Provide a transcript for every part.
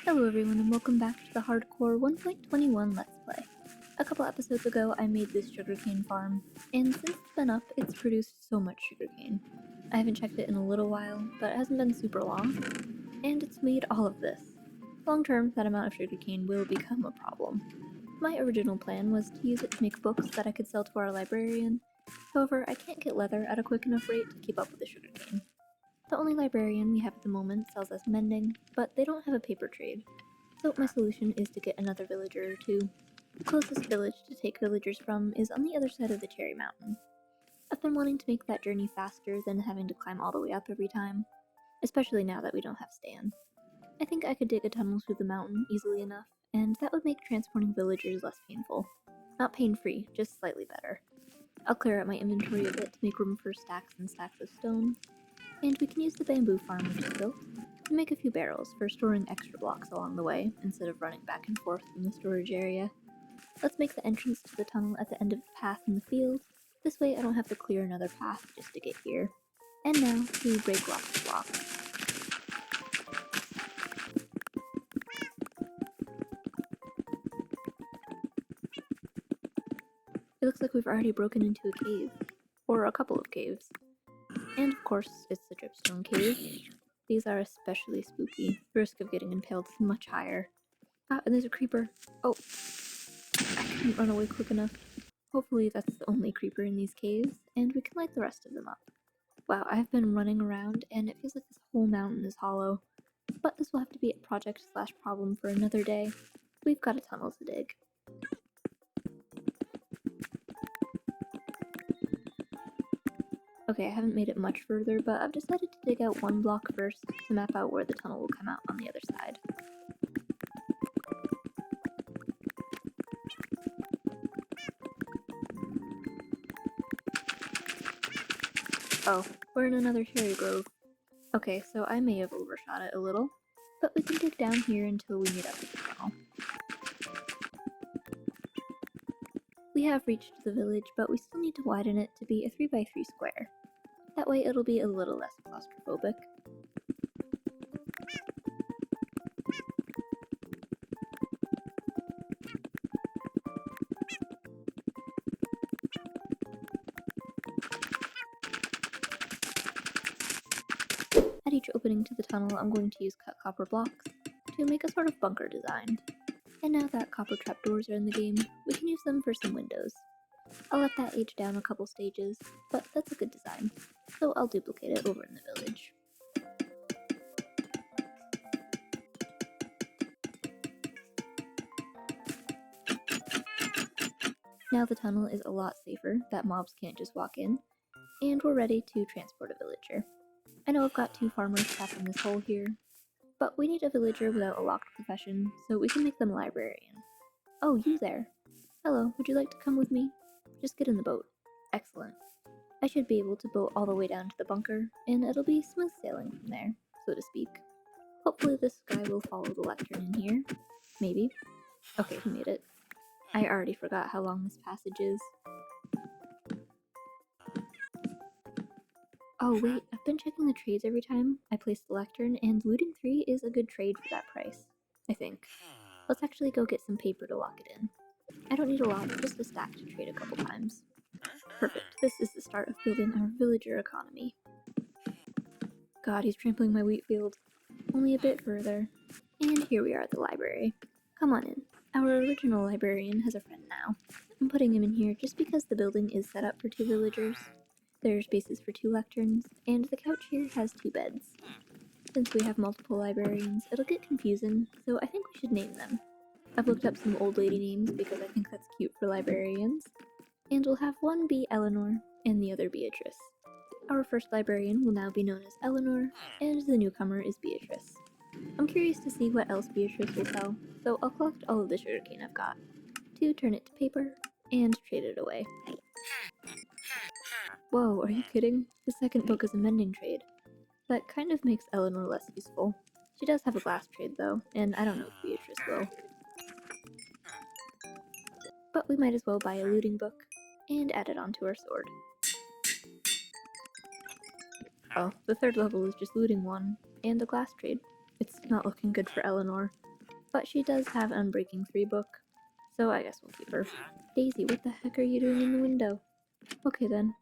Hello everyone and welcome back to the Hardcore 1.21 Let's Play. A couple episodes ago I made this sugarcane farm, and since it's been up, it's produced so much sugarcane. I haven't checked it in a little while, but it hasn't been super long, and it's made all of this. Long term, that amount of sugarcane will become a problem. My original plan was to use it to make books that I could sell to our librarian. However, I can't get leather at a quick enough rate to keep up with the sugarcane. The only librarian we have at the moment sells us mending, but they don't have a paper trade. So my solution is to get another villager or two. The closest village to take villagers from is on the other side of the Cherry Mountain. I've been wanting to make that journey faster than having to climb all the way up every time, especially now that we don't have Stan. I think I could dig a tunnel through the mountain easily enough, and that would make transporting villagers less painful. Not pain-free, just slightly better. I'll clear out my inventory a bit to make room for stacks and stacks of stone, and we can use the bamboo farm which is built to make a few barrels for storing extra blocks along the way instead of running back and forth from the storage area. Let's make the entrance to the tunnel at the end of the path in the field. This way I don't have to clear another path just to get here. And now to break lots of blocks. It looks like we've already broken into a cave. Or a couple of caves. And of course, it's the dripstone cave. These are especially spooky. The risk of getting impaled is much higher. Ah, and there's a creeper. Oh, I couldn't run away quick enough. Hopefully that's the only creeper in these caves, and we can light the rest of them up. Wow, I've been running around, and it feels like this whole mountain is hollow. But this will have to be a project/problem for another day. We've got a tunnel to dig. Okay, I haven't made it much further, but I've decided to dig out one block first to map out where the tunnel will come out on the other side. Oh, we're in another cherry grove. Okay, so I may have overshot it a little, but we can dig down here until we meet up with the tunnel. We have reached the village, but we still need to widen it to be a 3x3 square. That way it'll be a little less claustrophobic. At each opening to the tunnel, I'm going to use cut copper blocks to make a sort of bunker design. And now that copper trapdoors are in the game, we can use them for some windows. I'll let that age down a couple stages, but that's a good design, so I'll duplicate it over in the village. Now the tunnel is a lot safer, that mobs can't just walk in, and we're ready to transport a villager. I know I've got 2 farmers trapped in this hole here, but we need a villager without a locked profession, so we can make them a librarian. Oh, you there. Hello, would you like to come with me? Just get in the boat. Excellent. I should be able to boat all the way down to the bunker, and it'll be smooth sailing from there, so to speak. Hopefully this guy will follow the lectern in here. Maybe. Okay, he made it. I already forgot how long this passage is. Oh wait, I've been checking the trades every time I place the lectern, and looting 3 is a good trade for that price, I think. Let's actually go get some paper to lock it in. I don't need a lot, just a stack to trade a couple times. Perfect, this is the start of building our villager economy. God, he's trampling my wheat field. Only a bit further. And here we are at the library. Come on in. Our original librarian has a friend now. I'm putting him in here just because the building is set up for 2 villagers. There's spaces for 2 lecterns, and the couch here has 2 beds. Since we have multiple librarians, it'll get confusing, so I think we should name them. I've looked up some old lady names because I think that's cute for librarians. And we'll have one be Eleanor, and the other Beatrice. Our first librarian will now be known as Eleanor, and the newcomer is Beatrice. I'm curious to see what else Beatrice will sell, so I'll collect all of the sugarcane I've got, to turn it to paper, and trade it away. Whoa, are you kidding? The second book is a mending trade. That kind of makes Eleanor less useful. She does have a glass trade though, and I don't know if Beatrice will. But we might as well buy a looting book, and add it onto our sword. Oh, the 3rd level is just looting 1, and a glass trade. It's not looking good for Eleanor. But she does have an Unbreaking 3 book, so I guess we'll keep her. Daisy, what the heck are you doing in the window? Okay then.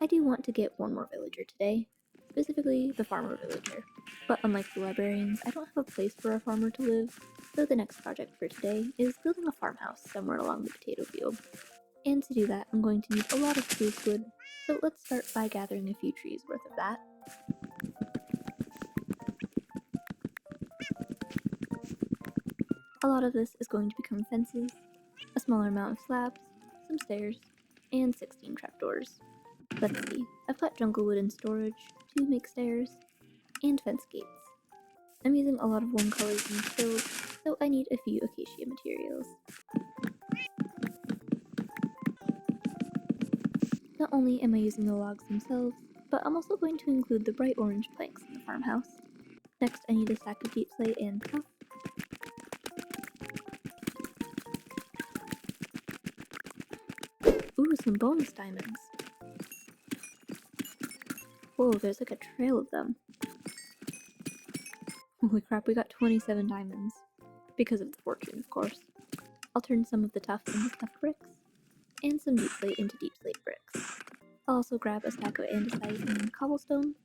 I do want to get one more villager today, specifically the farmer villager. But unlike the librarians, I don't have a place for a farmer to live, so the next project for today is building a farmhouse somewhere along the potato field. And to do that, I'm going to need a lot of spruce wood, so let's start by gathering a few trees worth of that. A lot of this is going to become fences, a smaller amount of slabs, some stairs, and 16 trapdoors. Let's see, I've got jungle wood in storage to make stairs, and fence gates. I'm using a lot of warm colors in this build, so I need a few acacia materials. Not only am I using the logs themselves, but I'm also going to include the bright orange planks in the farmhouse. Next, I need a stack of deep slate and tuff. Ooh, some bonus diamonds. Whoa, there's like a trail of them. Holy crap, we got 27 diamonds. Because of the fortune, of course. I'll turn some of the tuff into tuff bricks, and some deep slate into deep slate bricks. I'll also grab a stack of andesite and cobblestone.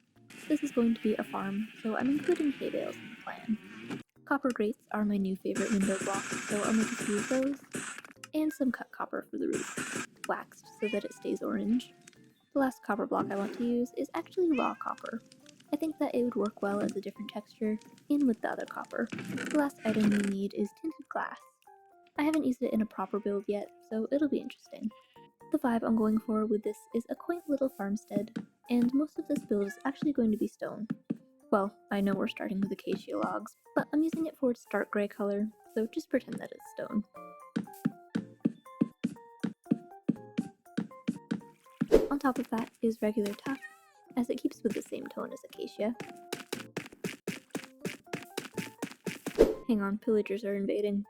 This is going to be a farm, so I'm including hay bales in the plan. Copper grates are my new favorite window blocks, so I'll make a few of those, and some cut copper for the roof, waxed so that it stays orange. The last copper block I want to use is actually raw copper. I think that it would work well as a different texture, in with the other copper. The last item we need is tinted glass. I haven't used it in a proper build yet, so it'll be interesting. The vibe I'm going for with this is a quaint little farmstead, and most of this build is actually going to be stone. Well, I know we're starting with acacia logs, but I'm using it for its dark grey color, so just pretend that it's stone. On top of that is regular tuff, as it keeps with the same tone as acacia. Hang on, pillagers are invading.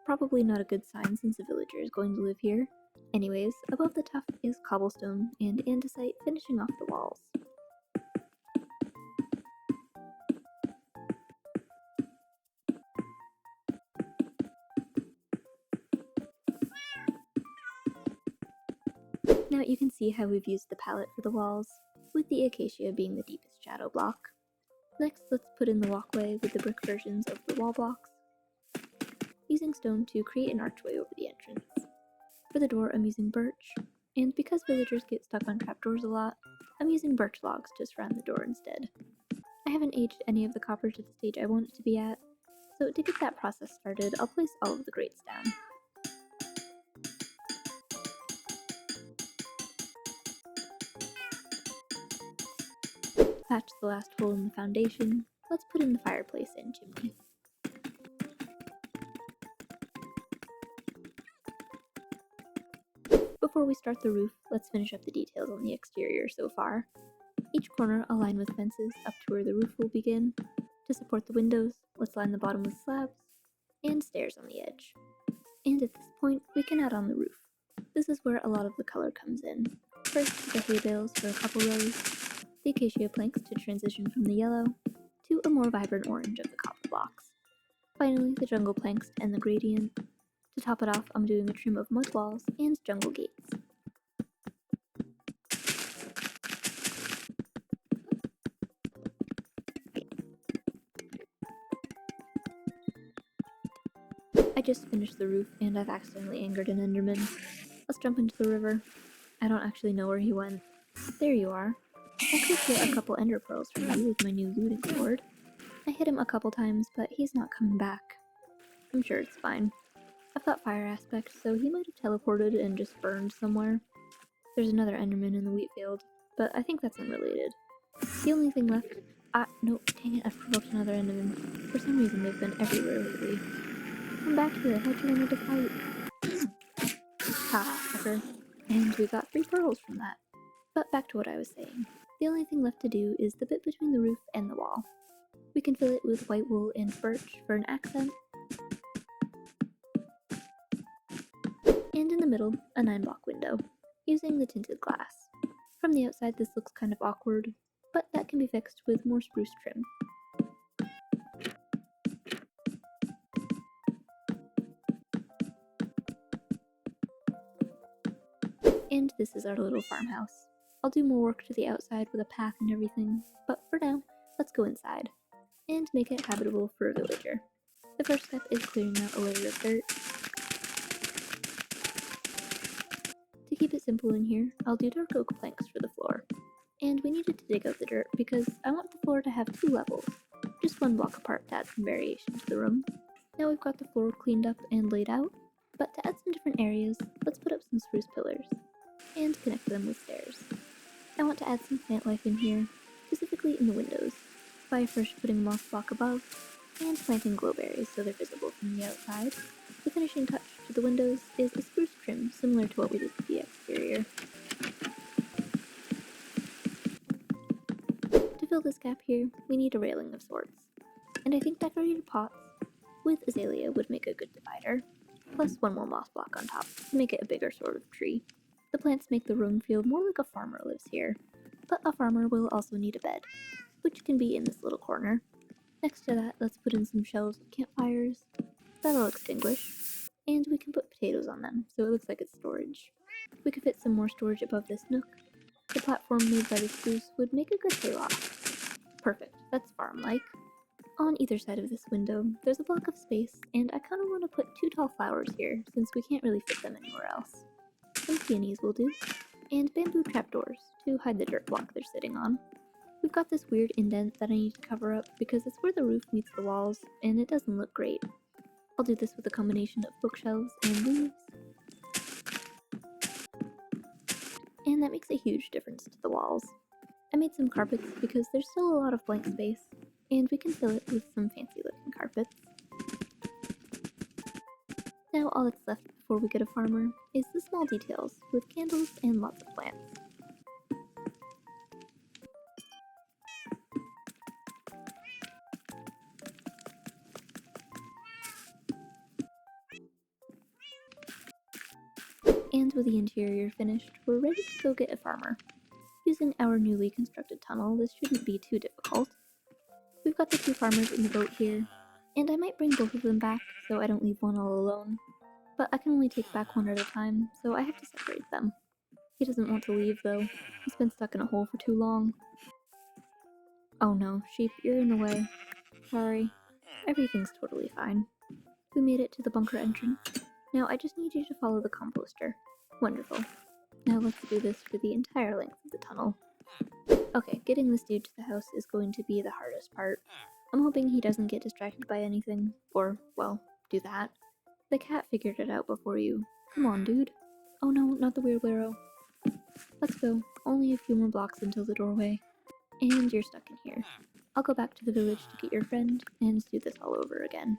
Probably not a good sign since a villager is going to live here. Anyways, above the tuff is cobblestone and andesite finishing off the walls. Now you can see how we've used the palette for the walls, with the acacia being the deepest shadow block. Next, let's put in the walkway with the brick versions of the wall blocks, using stone to create an archway over the entrance. For the door, I'm using birch, and because villagers get stuck on trapdoors a lot, I'm using birch logs to surround the door instead. I haven't aged any of the copper to the stage I want it to be at, so to get that process started, I'll place all of the grates down. To patch the last hole in the foundation, let's put in the fireplace and chimney. Before we start the roof, let's finish up the details on the exterior so far. Each corner I'll line with fences up to where the roof will begin. To support the windows, let's line the bottom with slabs, and stairs on the edge. And at this point, we can add on the roof. This is where a lot of the color comes in. First, the hay bales for a couple rows, the acacia planks to transition from the yellow to a more vibrant orange of the copper blocks. Finally, the jungle planks and the gradient. To top it off, I'm doing a trim of mud walls and jungle gates. I just finished the roof and I've accidentally angered an enderman. Let's jump into the river. I don't actually know where he went. There you are. I could get a couple ender pearls from you with my new looting sword. I hit him a couple times, but he's not coming back. I'm sure it's fine. I've got fire aspect, so he might have teleported and just burned somewhere. There's another enderman in the wheat field, but I think that's unrelated. The only thing left... no, dang it, I've provoked another enderman. For some reason they've been everywhere lately. Come back here, I thought you wanted to fight. Ha, sucker. And we got 3 pearls from that. But back to what I was saying. The only thing left to do is the bit between the roof and the wall. We can fill it with white wool and birch for an accent. And in the middle, a 9-block window, using the tinted glass. From the outside this looks kind of awkward, but that can be fixed with more spruce trim. And this is our little farmhouse. I'll do more work to the outside with a path and everything, but for now, let's go inside and make it habitable for a villager. The first step is clearing out a layer of dirt. To keep it simple in here, I'll do dark oak planks for the floor. And we needed to dig out the dirt because I want the floor to have 2 levels, just 1 block apart to add some variation to the room. Now we've got the floor cleaned up and laid out, but to add some different areas, let's put up some spruce pillars and connect them with stairs. I want to add some plant life in here, specifically in the windows, by first putting a moss block above and planting glowberries so they're visible from the outside. The finishing touch to the windows is a spruce trim similar to what we did to the exterior. To fill this gap here, we need a railing of sorts, and I think decorated pots with azalea would make a good divider, plus 1 more moss block on top to make it a bigger sort of tree. The plants make the room feel more like a farmer lives here, but a farmer will also need a bed, which can be in this little corner. Next to that, let's put in some shelves with campfires. That'll extinguish, and we can put potatoes on them so it looks like it's storage. We could fit some more storage above this nook. The platform made by the spruce would make a good hayloft. Perfect, that's farm-like. On either side of this window, there's a block of space, and I kinda want to put 2 tall flowers here since we can't really fit them anywhere else. Some peonies will do, and bamboo trapdoors to hide the dirt block they're sitting on. We've got this weird indent that I need to cover up because it's where the roof meets the walls, and it doesn't look great. I'll do this with a combination of bookshelves and leaves, and that makes a huge difference to the walls. I made some carpets because there's still a lot of blank space, and we can fill it with some fancy looking carpets. Now all that's left before we get a farmer is the small details with candles and lots of plants. And with the interior finished, we're ready to go get a farmer. Using our newly constructed tunnel, this shouldn't be too difficult. We've got the 2 farmers in the boat here, and I might bring both of them back so I don't leave one all alone. But I can only take back one at a time, so I have to separate them. He doesn't want to leave though. He's been stuck in a hole for too long. Oh no, sheep, you're in the way. Sorry. Everything's totally fine. We made it to the bunker entrance. Now I just need you to follow the composter. Wonderful. Now let's do this for the entire length of the tunnel. Okay, getting this dude to the house is going to be the hardest part. I'm hoping he doesn't get distracted by anything, or, well, do that. The cat figured it out before you. Come on, dude. Oh no, not the wheelbarrow. Let's go. Only a few more blocks until the doorway. And you're stuck in here. I'll go back to the village to get your friend and do this all over again.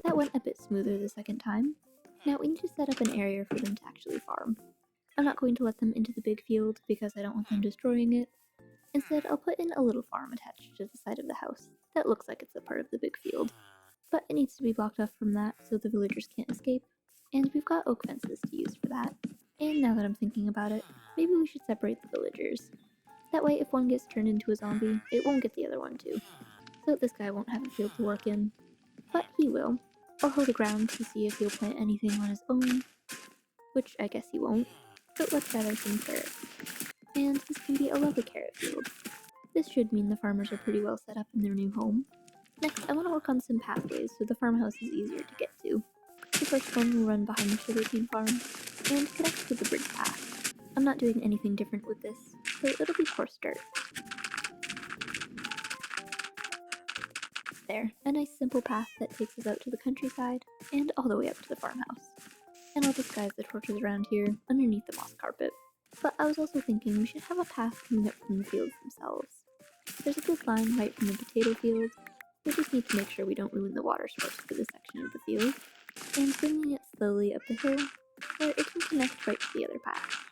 That went a bit smoother the second time. Now we need to set up an area for them to actually farm. I'm not going to let them into the big field because I don't want them destroying it. Instead, I'll put in a little farm attached to the side of the house that looks like it's a part of the big field. But it needs to be blocked off from that so the villagers can't escape, and we've got oak fences to use for that. And now that I'm thinking about it, maybe we should separate the villagers. That way if one gets turned into a zombie, it won't get the other one too. So this guy won't have a field to work in. But he will. I'll hoe the ground to see if he'll plant anything on his own, which I guess he won't. But let's gather some carrots. And this can be a lovely carrot field. This should mean the farmers are pretty well set up in their new home. Next, I want to work on some pathways so the farmhouse is easier to get to. The first one will run behind the sugarcane farm and connect with the bridge path. I'm not doing anything different with this, so it'll be coarse dirt. There, a nice simple path that takes us out to the countryside and all the way up to the farmhouse. And I'll disguise the torches around here underneath the moss carpet. But I was also thinking we should have a path coming up from the fields themselves. There's a good line right from the potato field. We just need to make sure we don't ruin the water source for this section of the field, and bringing it slowly up the hill where it can connect right to the other path.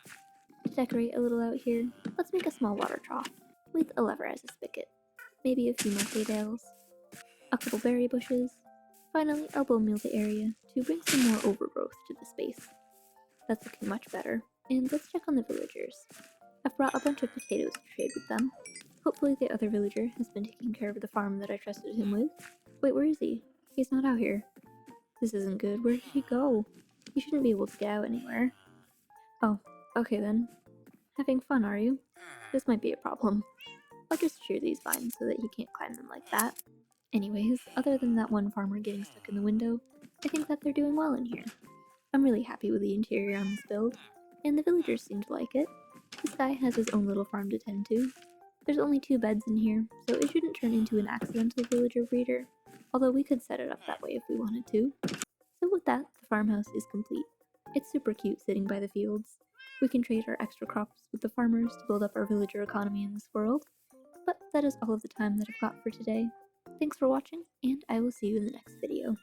To decorate a little out here, let's make a small water trough with a lever as a spigot, maybe a few more hay bales, a couple berry bushes. Finally, I'll bone meal the area to bring some more overgrowth to the space. That's looking much better, and let's check on the villagers. I've brought a bunch of potatoes to trade with them. Hopefully the other villager has been taking care of the farm that I trusted him with. Wait, where is he? He's not out here. This isn't good. Where did he go? He shouldn't be able to get out anywhere. Oh, okay then. Having fun, are you? This might be a problem. I'll just shear these vines so that he can't climb them like that. Anyways, other than that one farmer getting stuck in the window, I think that they're doing well in here. I'm really happy with the interior on this build, and the villagers seem to like it. This guy has his own little farm to tend to. There's only 2 beds in here, so it shouldn't turn into an accidental villager breeder, although we could set it up that way if we wanted to. So with that, the farmhouse is complete. It's super cute sitting by the fields. We can trade our extra crops with the farmers to build up our villager economy in this world. But that is all of the time that I've got for today. Thanks for watching, and I will see you in the next video.